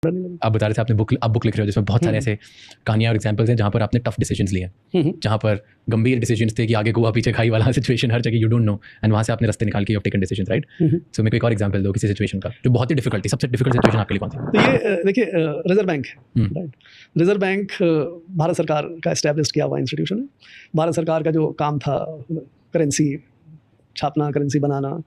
आप बता रहे थे आप बुक लिख रहे हो जिसमें बहुत सारे ऐसे कहानियां और एग्जांपल्स हैं जहाँ पर आपने टफ डिसीजंस लिए हैं, जहाँ पर गंभीर डिसीजंस थे कि आगे गोवा पीछे खाई वाला सिचुएशन हर जगह यू डोंट नो, एंड वहाँ से आपने रास्ते निकाल के यू टेकन डिसीजंस, राइट? सो मेरे को एक और एग्जांपल दो किसी सिचुएशन का जो बहुत ही डिफिकल्ट थी, सबसे डिफिकल्ट सिचुएशन आपके लिए कौन सी? तो ये देखिए रिजर्व बैंक है, राइट? रिजर्व बैंक भारत सरकार का एस्टैब्लिश किया हुआ इंस्टीट्यूशन है। भारत सरकार का जो काम था करेंसी छापना, करेंसी बनाना,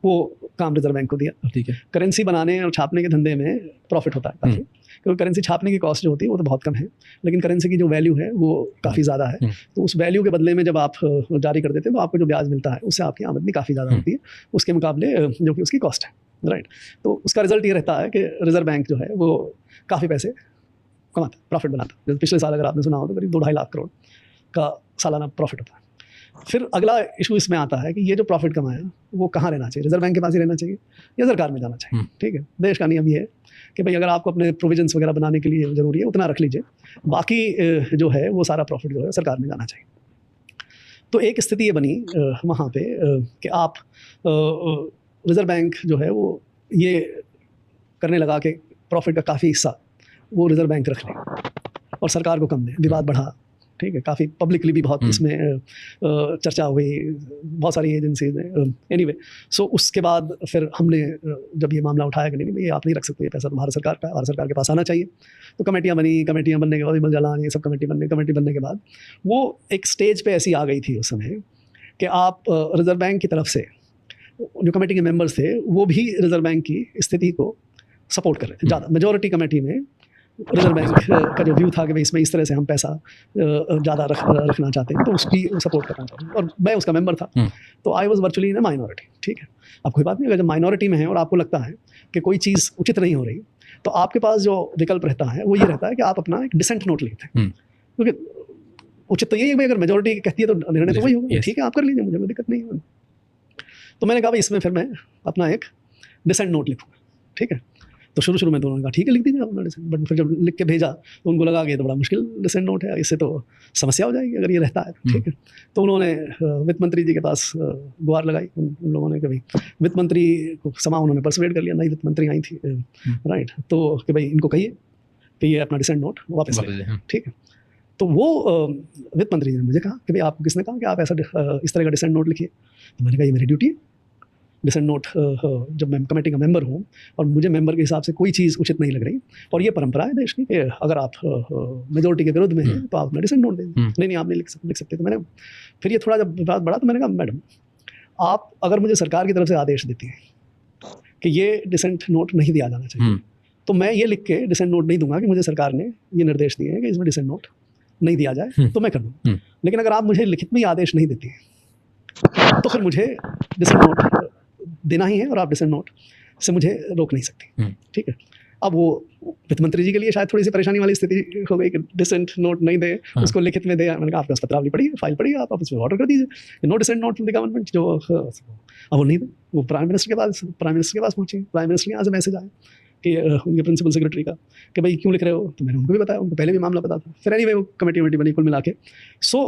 वो काम रिजर्व बैंक को दिया। ठीक है। करेंसी बनाने और छापने के धंधे में प्रॉफिट होता है काफ़ी, क्योंकि करेंसी छापने की कॉस्ट जो होती है वो तो बहुत कम है, लेकिन करेंसी की जो वैल्यू है वो काफ़ी ज़्यादा है। तो उस वैल्यू के बदले में जब आप जारी कर देते हैं तो आपको जो ब्याज मिलता है उससे आपकी आमदनी काफ़ी ज़्यादा होती है उसके मुकाबले जो कि उसकी कॉस्ट है, राइट? तो उसका रिजल्ट ये रहता है कि रिजर्व बैंक जो है वो काफ़ी पैसे कमाता है, प्रॉफिट बनाता है। जैसे पिछले साल अगर आपने सुना हो तो करीब 2-2.5 लाख करोड़ का सालाना प्रॉफिट होता है। फिर अगला इशू इसमें आता है कि ये जो प्रॉफिट कमाया वो कहाँ रहना चाहिए? रिजर्व बैंक के पास ही रहना चाहिए या सरकार में जाना चाहिए? ठीक है, देश का नियम ये है कि भाई अगर आपको अपने प्रोविजंस वगैरह बनाने के लिए ज़रूरी है उतना रख लीजिए, बाकी जो है वो सारा प्रॉफिट जो है सरकार में जाना चाहिए। तो एक स्थिति ये बनी वहाँ पे कि आप रिजर्व बैंक जो है वो ये करने लगा कि प्रॉफिट का काफ़ी हिस्सा वो रिजर्व बैंक रख ले और सरकार को कम दे, विवाद बढ़ा। ठीक है, काफ़ी पब्लिकली भी बहुत इसमें चर्चा हुई, बहुत सारी एजेंसीज ने। एनीवे, सो उसके बाद फिर हमने जब ये मामला उठाया कि नहीं भाई आप नहीं रख सकते, ये पैसा तो भारत सरकार का, भारत सरकार के पास आना चाहिए। तो कमेटियाँ बनने के बाद विमल जालान ये सब कमेटी बनने के बाद वो एक स्टेज पे ऐसी आ गई थी उस समय कि आप रिजर्व बैंक की तरफ से जो कमेटी के मेंबर्स थे वो भी रिजर्व बैंक की स्थिति को सपोर्ट कर रहे थे ज़्यादा। मेजॉरिटी कमेटी में रिजर्व बैंक का जो व्यू था कि भाई इसमें इस तरह से हम पैसा ज़्यादा रखना चाहते हैं, तो उसकी सपोर्ट करना चाहते हैं, और मैं उसका मेंबर था। तो I was virtually in a minority. ठीक है, अब कोई बात नहीं, अगर जब माइनॉरिटी में है और आपको लगता है कि कोई चीज़ उचित नहीं हो रही तो आपके पास जो विकल्प रहता है वो ये रहता है कि आप अपना एक डिसेंट नोट लिखते हैं, क्योंकि उचित तो यही है भाई, अगर मेजॉरिटी कहती है तो निर्णय तो वही होगा। ठीक है, आप कर लीजिए, मुझे कोई दिक्कत नहीं है। तो मैंने कहा भाई इसमें फिर मैं अपना एक डिसेंट नोट लिखूँगा। ठीक है, तो शुरू में तो उन्होंने कहा ठीक है लिख दीजिए अपना डिसेंट, बट फिर जब लिख के भेजा तो उनको लगा कि ये तो बड़ा मुश्किल डिसेंट नोट है, इससे तो समस्या हो जाएगी अगर ये रहता है। ठीक है, तो उन्होंने वित्त मंत्री जी के पास गुहार लगाई उन लोगों ने कि भाई वित्त मंत्री को समा उन्होंने परसुएड कर लिया, नई वित्त मंत्री आई थी, राइट? तो कि भाई इनको कहिए कि ये अपना डिसेंट नोट वापस ले। ठीक है, तो वो वित्त मंत्री जी ने मुझे कहा कि भाई आपको किसने कहा कि आप ऐसा इस तरह का डिसेंट नोट लिखिए? तो मैंने कहा ये मेरी ड्यूटी है। डिसेंट नोट जब मैं कमेटी का मेंबर हूँ और मुझे मेंबर के हिसाब से कोई चीज़ उचित नहीं लग रही, और ये परंपरा है देश की कि अगर आप मेजोरिटी के विरुद्ध में हैं तो आप अपना डिसेंट नोट दें। नहीं आप नहीं लिख सकते। तो मैंने फिर ये थोड़ा जब बात बढ़ा तो मैंने कहा मैडम आप अगर मुझे सरकार की तरफ से आदेश देती है कि ये डिसेंट नोट नहीं दिया जाना चाहिए, तो मैं ये लिख के डिसेंट नोट नहीं दूंगा कि मुझे सरकार ने ये निर्देश दिए हैं कि इसमें डिसेंट नोट नहीं दिया जाए, तो मैं कर दूँ। लेकिन अगर आप मुझे लिखित में आदेश नहीं देती तो फिर मुझे डिसेंट नोट देना ही है और आप डिसेंट नोट से मुझे रोक नहीं सकती। ठीक है, अब वो वित्त मंत्री जी के लिए शायद थोड़ी सी परेशानी वाली स्थिति हो गई कि डिसेंट नोट नहीं दे, उसको लिखित में दे। मैंने कहा आपके पास पत्रावली पड़ी है, फाइल पड़ी है, आप उसमें ऑर्डर कर दीजिए no dissent note from the government. जो अब वो नहीं दे, वो प्राइम मिनिस्टर के पास पहुंची। प्राइम मिनिस्टर के यहाँ से मैसेज आया कि उनके प्रिंसिपल सेक्रेटरी का कि भाई क्यों लिख रहे हो? तो मैंने उनको भी बताया, उनको पहले भी मामला पता था। फिर एनीवे वो कमेटी बनी कुल मिला के। सो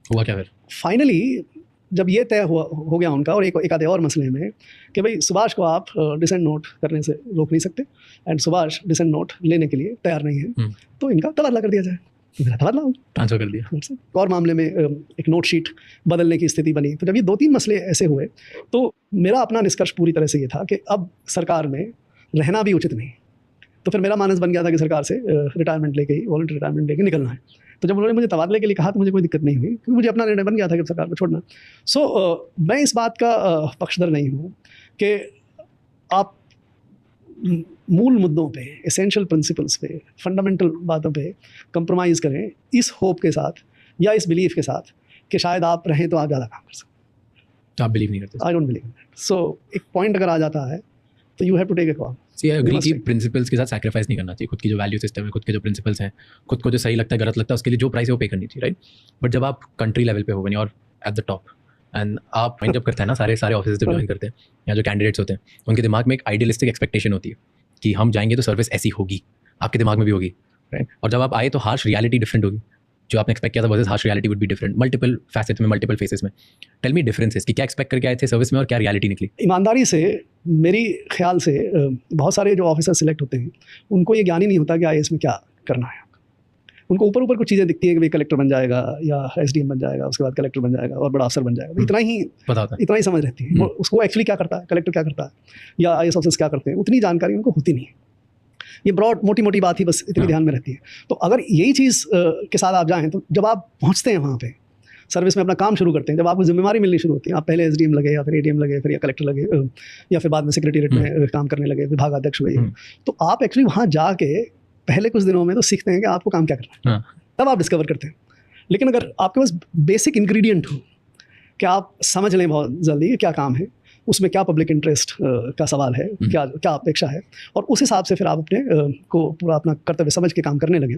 हुआ क्या फिर? फाइनली जब ये तय हो गया उनका, और एक आधे और मसले में कि भाई सुभाष को आप डिसेंट नोट करने से रोक नहीं सकते एंड सुभाष डिसेंट नोट लेने के लिए तैयार नहीं है, तो इनका तबादला कर दिया जाए। तो मेरा तबादला ट्रांसफर कर दिया। और मामले में एक नोट शीट बदलने की स्थिति बनी। तो जब ये 2-3 मसले ऐसे हुए तो मेरा अपना निष्कर्ष पूरी तरह से ये था कि अब सरकार में रहना भी उचित नहीं। तो फिर मेरा मानस बन गया था कि सरकार से रिटायरमेंट लेके ही, वॉलंटरी रिटायरमेंट लेके निकलना है। तो जब उन्होंने मुझे तबादले के लिए कहा तो मुझे कोई दिक्कत नहीं हुई, क्योंकि मुझे अपना निर्णय बन गया था कि सरकार को छोड़ना। सो मैं इस बात का पक्षधर नहीं हूँ कि आप मूल मुद्दों पे, एसेंशियल प्रिंसिपल्स पे, फंडामेंटल बातों पे कंप्रोमाइज़ करें इस होप के साथ या इस बिलीफ के साथ कि शायद आप रहें तो आप ज़्यादा काम कर सकते। आप बिलीव नहीं करते? I don't believe in that. So एक पॉइंट अगर आ जाता है तो you have to take a call. See I agree कि प्रिंसिपल्स के साथ सैक्रिफाइस नहीं करना चाहिए। खुद की जो वैल्यू सिस्टम है, खुद के जो प्रिंसिपल्स हैं, खुद को जो सही लगता है गलत लगता है, उसके लिए जो प्राइस है वो पे करनी चाहिए, राइट? बट जब आप कंट्री लेवल पे हो और एट द टॉप एंड आप जब करते हैं ना, सारे ऑफिस जब ज्वाइन करते हैं या जो कैंडिडेट्स होते हैं उनके दिमाग में एक आइडियलिस्टिक एक्सपेक्टेशन होती है कि हम जाएंगे तो सर्विस ऐसी होगी, आपके दिमाग में भी होगी, राइट? और जब आप आए तो हार्श रियलिटी डिफरेंट होगी। जो आपने एक्सपेक्ट किया था versus harsh reality would be different, multiple facets में, मल्टीपल फेसेस में। टेल मी डिफरेंसेस कि क्या एक्सपेक्ट करके आए थे सर्विस में और क्या रियलिटी निकली। ईमानदारी से मेरी ख्याल से बहुत सारे जो ऑफिसर सिलेक्ट होते हैं उनको ये ज्ञान ही नहीं होता कि IAS में क्या करना है। उनको ऊपर ऊपर कुछ चीज़ें दिखती है कि भाई कलेक्टर बन जाएगा या SDM बन जाएगा, उसके बाद कलेक्टर बन जाएगा और बड़ा अफसर बन जाएगा, इतना ही पता होता है, इतना ही समझ रहती है। उसको एक्चुअली क्या करता है, कलेक्टर क्या करता है या IAS ऑफिसर्स क्या करते हैं, उतनी जानकारी उनको होती नहीं है। ये ब्रॉड मोटी मोटी बात ही बस इतनी ध्यान में रहती है। तो अगर यही चीज़ के साथ आप जाएँ तो जब आप पहुँचते हैं वहाँ पे सर्विस में अपना काम शुरू करते हैं, जब आपको जिम्मेवारी मिलनी शुरू होती है, आप पहले SDM लगे या फिर ADM लगे, फिर या कलेक्टर लगे या फिर बाद में सेक्रेटेरिएट में काम करने लगे, विभागाध्यक्ष हुए, तो आप एक्चुअली वहाँ जाके पहले कुछ दिनों में तो सीखते हैं कि आपको काम क्या करना है, तब आप डिस्कवर करते हैं। लेकिन अगर आपके पास बेसिक इंग्रेडिएंट हो कि आप समझ लें बहुत जल्दी कि क्या काम है, उसमें क्या पब्लिक इंटरेस्ट का सवाल है, क्या क्या अपेक्षा है, और उस हिसाब से फिर आप अपने को पूरा अपना कर्तव्य समझ के काम करने लगे,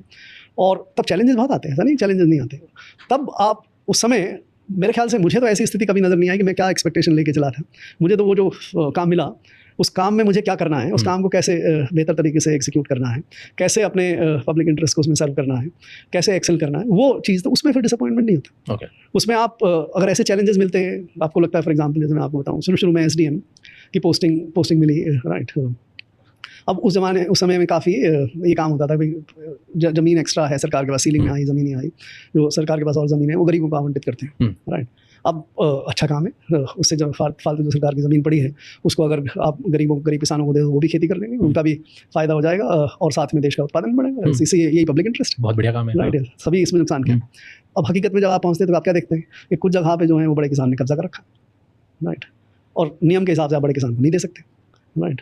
और तब चैलेंजेस बहुत आते हैं, ऐसा नहीं चैलेंजेस नहीं आते। तब आप उस समय, मेरे ख्याल से मुझे तो ऐसी स्थिति कभी नज़र नहीं आई कि मैं क्या एक्सपेक्टेशन लेके चला था। मुझे तो वो जो काम मिला, उस काम में मुझे क्या करना है, उस काम को कैसे बेहतर तरीके से एग्जीक्यूट करना है, कैसे अपने पब्लिक इंटरेस्ट को उसमें सर्व करना है, कैसे एक्सेल करना है, वो चीज़ तो उसमें फिर डिसअपॉइंटमेंट नहीं होता। उसमें आप अगर ऐसे चैलेंजेस मिलते हैं, आपको लगता है, फॉर एग्जांपल जैसे मैं आपको बताऊं, शुरू में SDM की पोस्टिंग मिली, राइट। अब उस समय में काफ़ी ये काम होता था, भाई ज़मीन एक्स्ट्रा है सरकार के पास, सीलिंग में आई, ज़मीन नहीं आई, जो सरकार के पास और ज़मीन है वो गरीबों को आवंटित करते हैं, राइट। अब अच्छा काम है, उससे जो फालतू जो सरकार की ज़मीन पड़ी है उसको अगर आप गरीब किसानों को दे दो, वो भी खेती कर लेंगे, उनका भी फ़ायदा हो जाएगा और साथ में देश का उत्पादन बढ़ेगा। इसी यही पब्लिक इंटरेस्ट, बहुत बढ़िया काम है, राइट। सभी इसमें नुकसान क्या। अब हकीकत में जब आप पहुँचते हैं तो आप क्या देखते हैं कि कुछ जगह पे जो है वो बड़े किसान ने कब्जा कर रखा, राइट, और नियम के हिसाब से आप बड़े किसान को नहीं दे सकते, राइट।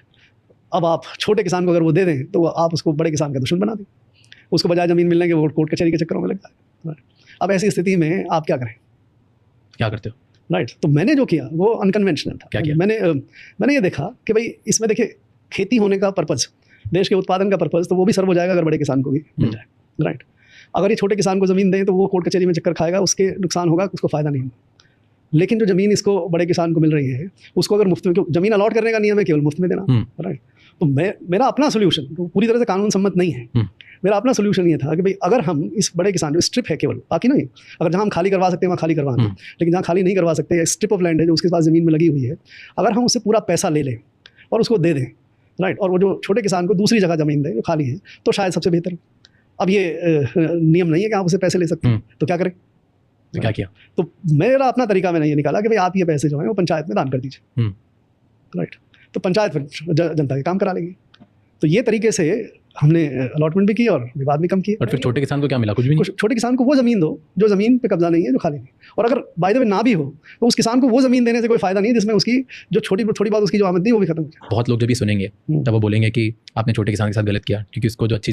अब आप छोटे किसान को अगर वो दे दें तो आप उसको बड़े किसान का दुश्मन बना दें, उसको बजाय ज़मीन मिलने के वो कोर्ट कचहरी के चक्करों में लग जाए। अब ऐसी स्थिति में आप क्या करें, क्या करते हो, राइट। तो मैंने जो किया वो अनकन्वेंशनल था। क्या किया? मैंने ये देखा कि भाई इसमें देखिए खेती होने का पर्पज़, देश के उत्पादन का पर्पज़, तो वो भी सर्व हो जाएगा अगर बड़े किसान को भी मिल जाए, राइट। अगर ये छोटे किसान को ज़मीन दें तो वो कोर्ट कचहरी में चक्कर खाएगा, उसके नुकसान होगा, उसको फ़ायदा नहीं होगा। लेकिन जो ज़मीन इसको बड़े किसान को मिल रही है उसको अगर मुफ्त में, क्यों ज़मीन अलॉट करने का नियम है केवल मुफ्त में देना, राइट। तो मेरा अपना सोल्यूशन तो पूरी तरह से कानून सम्मत नहीं है, मेरा अपना सोल्यूशन ये था कि भाई अगर हम इस बड़े किसान, जो स्ट्रिप है केवल, बाकी नहीं, अगर जहाँ हम खाली करवा सकते हैं वहाँ खाली करवा दें, लेकिन जहाँ खाली नहीं करवा सकते, स्ट्रिप ऑफ लैंड है जो उसके पास ज़मीन में लगी हुई है, अगर हम उससे पूरा पैसा ले लें और उसको दे दें, राइट, और वो जो छोटे किसान को दूसरी जगह ज़मीन दें जो खाली है, तो शायद सबसे बेहतर। अब ये नियम नहीं है कि आप उससे पैसे ले सकते हैं, तो क्या करें, तो क्या किया? तो मेरा अपना तरीका मैंने ये निकाला कि भाई आप ये पैसे जो हैं वो पंचायत में दान कर दीजिए, राइट। तो पंचायत फिर जनता के काम करा लेगी। तो ये तरीके से हमने अलॉटमेंट भी की और विवाद भी कम किए। और फिर छोटे किसान को क्या मिला? कुछ भी नहीं। छोटे किसान को वो ज़मीन दो जो ज़मीन पे कब्जा नहीं है, जो खाली नहीं, और अगर बाय द वे ना भी हो तो उस किसान को वो ज़मीन देने से कोई फ़ायदा नहीं है जिसमें उसकी जो छोटी बहुत उसकी जो आमदनी वो भी खत्म हो जाए। बहुत लोग जब भी सुनेंगे तब वो बोलेंगे कि आपने छोटे किसान के साथ गलत किया, क्योंकि उसको जो अच्छी